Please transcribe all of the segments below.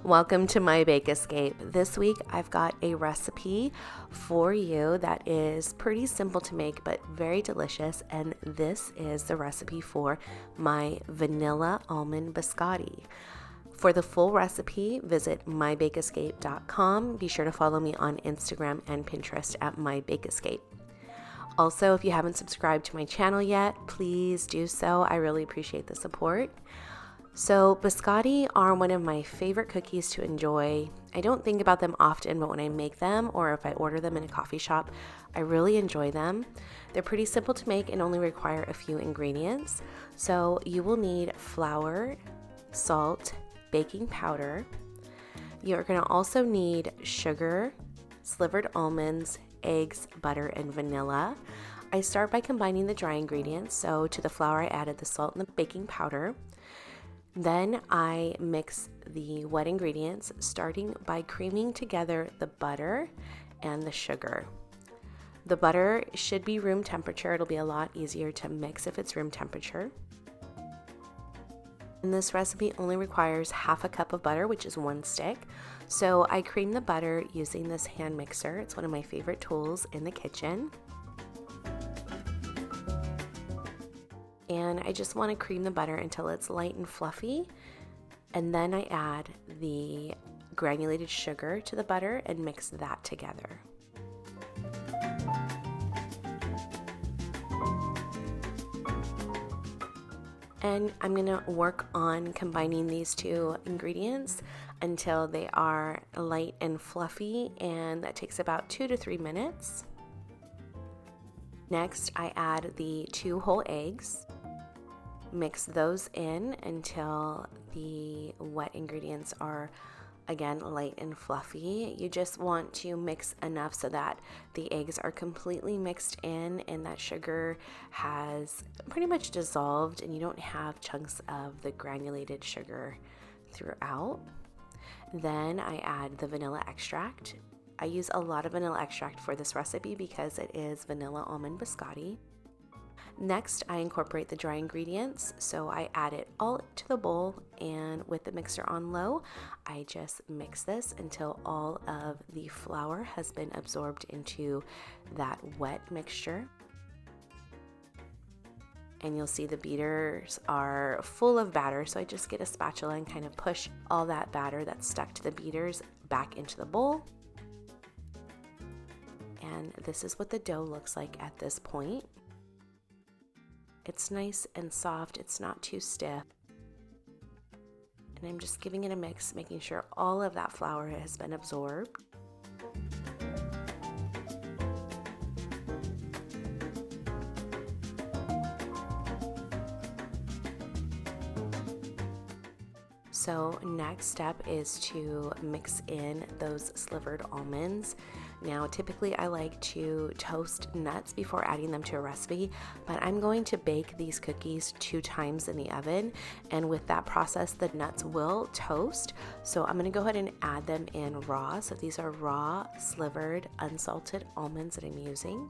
Welcome to my Bake Escape. This week I've got a recipe for you that is pretty simple to make but very delicious, and this is the recipe for my vanilla almond biscotti. For the full recipe, visit mybakeescape.com. Be sure to follow me on Instagram and Pinterest at mybakeescape. Also, if you haven't subscribed to my channel yet, please do so. I really appreciate the support. So biscotti are one of my favorite cookies to enjoy. I don't think about them often, but when I make them or if I order them in a coffee shop, I really enjoy them. They're pretty simple to make and only require a few ingredients. So you will need flour, salt, baking powder. You're going to also need sugar, slivered almonds, eggs, butter, and vanilla. I start by combining the dry ingredients. So to the flour, I added the salt and the baking powder. Then I mix the wet ingredients, starting by creaming together the butter and the sugar. The butter should be room temperature. It'll be a lot easier to mix if it's room temperature. And this recipe only requires half a cup of butter, which is 1 stick. So I cream the butter using this hand mixer. It's one of my favorite tools in the kitchen. And I just want to cream the butter until it's light and fluffy. And then I add the granulated sugar to the butter and mix that together. And I'm going to work on combining these two ingredients until they are light and fluffy, and that takes about 2 to 3 minutes. Next, I add the 2 whole eggs. Mix those in until the wet ingredients are, again, light and fluffy. You just want to mix enough so that the eggs are completely mixed in and that sugar has pretty much dissolved and you don't have chunks of the granulated sugar throughout. Then I add the vanilla extract. I use a lot of vanilla extract for this recipe because it is vanilla almond biscotti. Next, I incorporate the dry ingredients, so I add it all to the bowl, and with the mixer on low, I just mix this until all of the flour has been absorbed into that wet mixture. And you'll see the beaters are full of batter, so I just get a spatula and kind of push all that batter that's stuck to the beaters back into the bowl. And this is what the dough looks like at this point. It's nice and soft, it's not too stiff. And I'm just giving it a mix, making sure all of that flour has been absorbed. So next step is to mix in those slivered almonds. Now, typically I like to toast nuts before adding them to a recipe, but I'm going to bake these cookies 2 times in the oven, and with that process, the nuts will toast. So I'm going to go ahead and add them in raw. So these are raw, slivered, unsalted almonds that I'm using.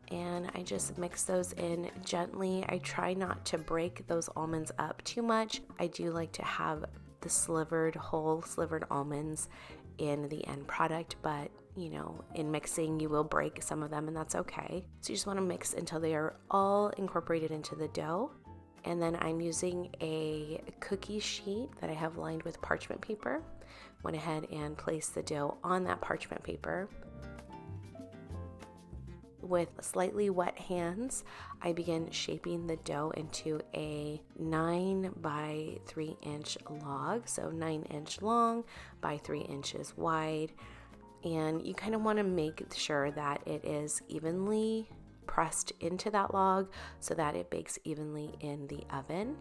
And I just mix those in gently. I try not to break those almonds up too much. I do like to have the whole slivered almonds in the end product, but you know, in mixing you will break some of them, and that's okay. So you just want to mix until they are all incorporated into the dough. And then I'm using a cookie sheet that I have lined with parchment paper. Went ahead and placed the dough on that parchment paper. With slightly wet hands, I begin shaping the dough into a 9 by 3 inch log. So 9 inch long by 3 inches wide. And you kind of want to make sure that it is evenly pressed into that log so that it bakes evenly in the oven.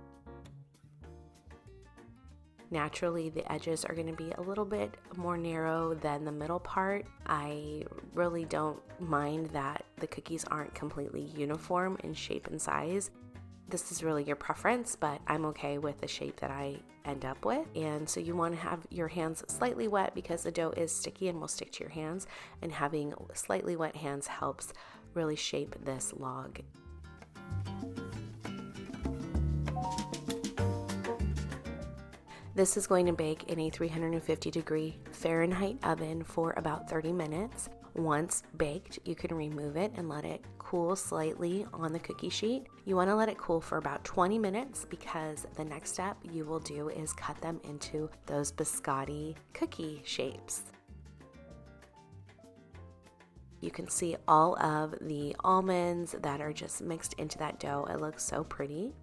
Naturally, the edges are going to be a little bit more narrow than the middle part. I really don't mind that the cookies aren't completely uniform in shape and size. This is really your preference, but I'm okay with the shape that I end up with. And so you want to have your hands slightly wet because the dough is sticky and will stick to your hands, and having slightly wet hands helps really shape this log. This is going to bake in a 350-degree Fahrenheit oven for about 30 minutes. Once baked, you can remove it and let it cool slightly on the cookie sheet. You want to let it cool for about 20 minutes because the next step you will do is cut them into those biscotti cookie shapes. You can see all of the almonds that are just mixed into that dough. It looks so pretty.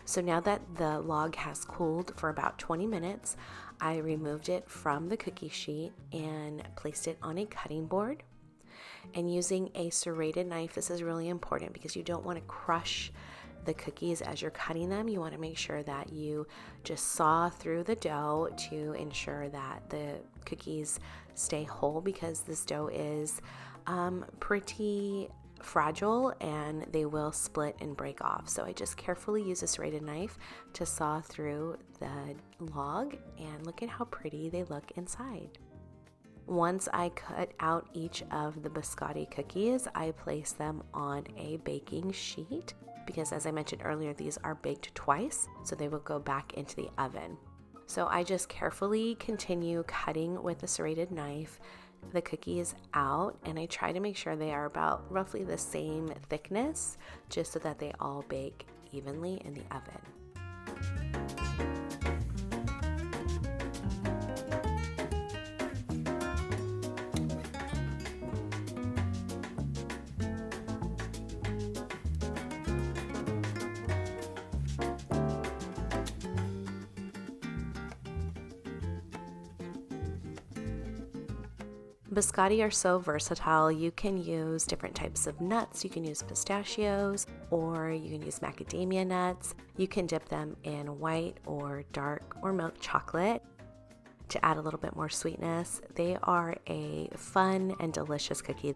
So now that the log has cooled for about 20 minutes, I removed it from the cookie sheet and placed it on a cutting board. And using a serrated knife, this is really important because you don't want to crush the cookies as you're cutting them. You want to make sure that you just saw through the dough to ensure that the cookies stay whole, because this dough is pretty fragile and they will split and break off. So I just carefully use a serrated knife to saw through the log, and look at how pretty they look inside. Once I cut out each of the biscotti cookies, I place them on a baking sheet because, as I mentioned earlier, these are baked twice, so they will go back into the oven. So I just carefully continue cutting with a serrated knife the cookies out, and I try to make sure they are about roughly the same thickness, just so that they all bake evenly in the oven. Biscotti are so versatile. You can use different types of nuts. You can use pistachios, or you can use macadamia nuts. You can dip them in white or dark or milk chocolate to add a little bit more sweetness. They are a fun and delicious cookie.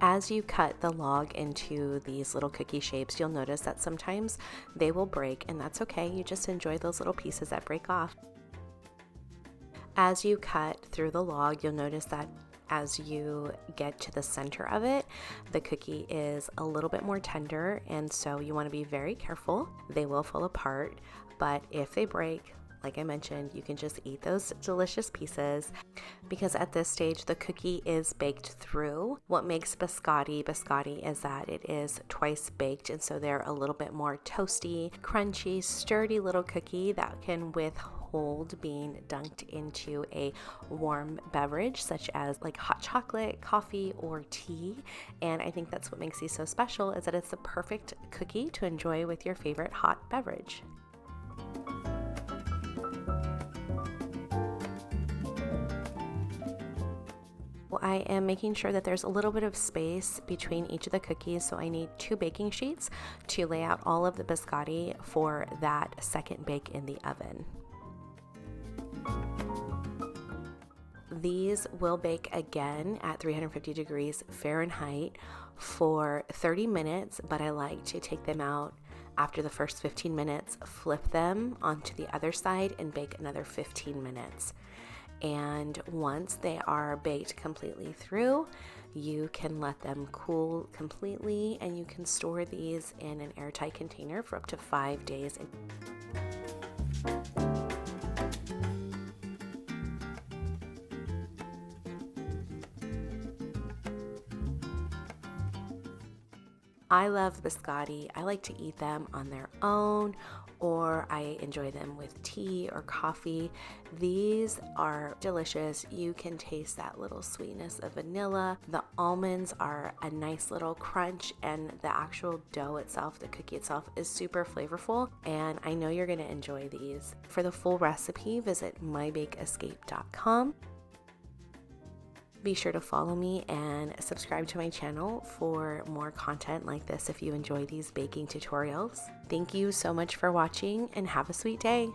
As you cut the log into these little cookie shapes, you'll notice that sometimes they will break, and that's okay. You just enjoy those little pieces that break off. As you cut through the log, you'll notice that as you get to the center of it, the cookie is a little bit more tender, and so you want to be very careful. They will fall apart, but if they break, like I mentioned, you can just eat those delicious pieces, because at this stage the cookie is baked through. What makes biscotti is that it is twice baked, and so they're a little bit more toasty, crunchy, sturdy little cookie that can withhold being dunked into a warm beverage such as like hot chocolate, coffee, or tea. And I think that's what makes these so special, is that it's the perfect cookie to enjoy with your favorite hot beverage. I am making sure that there's a little bit of space between each of the cookies, so I need 2 baking sheets to lay out all of the biscotti for that second bake in the oven. These will bake again at 350 degrees Fahrenheit for 30 minutes, but I like to take them out after the first 15 minutes, flip them onto the other side, and bake another 15 minutes. And once they are baked completely through, you can let them cool completely, and you can store these in an airtight container for up to 5 days. I love biscotti. I like to eat them on their own, or I enjoy them with tea or coffee. These are delicious. You can taste that little sweetness of vanilla. The almonds are a nice little crunch, and the actual dough itself, the cookie itself, is super flavorful, and I know you're going to enjoy these. For the full recipe, visit mybakeescape.com. Be sure to follow me and subscribe to my channel for more content like this if you enjoy these baking tutorials. Thank you so much for watching, and have a sweet day.